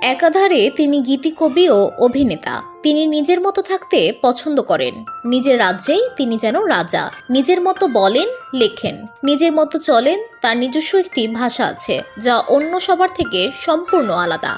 একাধারে তিনি গীতিকবি ও অভিনেতা। তিনি নিজের মতো থাকতে পছন্দ করেন। নিজের রাজ্যেই তিনি যেন রাজা। নিজের মতো বলেন, লেখেন, নিজের মতো চলেন। তার নিজস্ব একটি ভাষা আছে যা অন্য সবার থেকে সম্পূর্ণ আলাদা।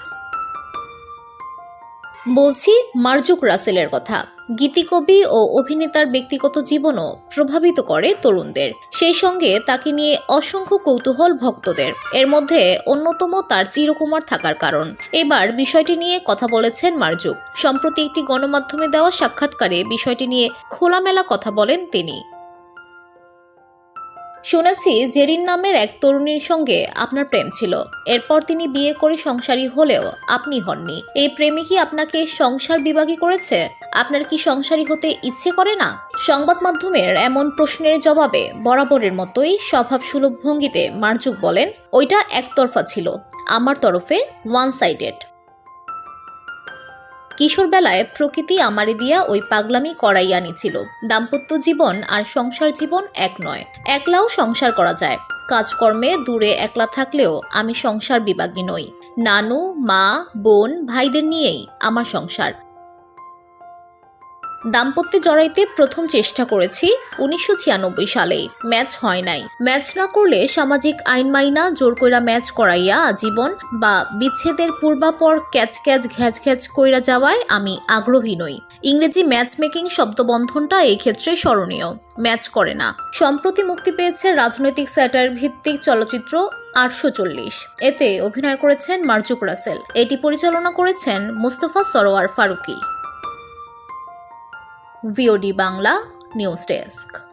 বলছি মার্জুক রাসেলের কথা। গীতিকবি ও অভিনেতার ব্যক্তিগত জীবনও প্রভাবিত করে তরুণদের। সেই সঙ্গে তাকে নিয়ে অসংখ্য কৌতূহল ভক্তদের। এর মধ্যে অন্যতম তার চিরকুমার থাকার কারণ। এবার বিষয়টি নিয়ে কথা বলেছেন মার্জুক। সম্প্রতি একটি গণমাধ্যমে দেওয়া সাক্ষাৎকারে বিষয়টি নিয়ে খোলামেলা কথা বলেন তিনি। শুনেছি জেরিন নামের এক তরুণীর সঙ্গে আপনার প্রেম ছিল। এরপর তিনি বিয়ে করে সংসারী হলেও আপনি হননি। এই প্রেমে কি আপনাকে সংসার বিভাগী করেছে? আপনার কি সংসারী হতে ইচ্ছে করে না? সংবাদ মাধ্যমের এমন প্রশ্নের জবাবে বরাবরের মতোই স্বভাবসুলভ ভঙ্গিতে মার্জুক বলেন, ওইটা একতরফা ছিল, আমার তরফে ওয়ান সাইডেড। কিশোর বেলায় প্রকৃতি আমারে দিয়া ওই পাগলামি করাইয়া নিছিল। দাম্পত্য জীবন আর সংসার জীবন এক নয়। একলাও সংসার করা যায়। কাজকর্মে দূরে একলা থাকলেও আমি সংসার বিভাগী নই। নানু, মা, বোন, ভাইদের নিয়েই আমার সংসার। দাম্পত্যে জড়াইতে প্রথম চেষ্টা করেছি 1996 সালেই। ম্যাচ হয় নাই। ম্যাচ না করলে সামাজিক আইন মাইনা জোর কইরা ম্যাচ করাইয়া আজীবন বা বিচ্ছেদের পূর্বাপর ক্যাচ ক্যাচ ঘ্যাচ ঘ্যাচ কইরা যাওয়ায় আমি আগ্রহী নই। ইংরেজি ম্যাচ মেকিং শব্দবন্ধনটা এই ক্ষেত্রে স্মরণীয়। ম্যাচ করে না। সম্প্রতি মুক্তি পেয়েছে রাজনৈতিক স্যাটার ভিত্তিক চলচ্চিত্র 840। এতে অভিনয় করেছেন মার্জুক রাসেল। এটি পরিচালনা করেছেন Mostofa Sarwar Farooki. VOD Bangla news desk.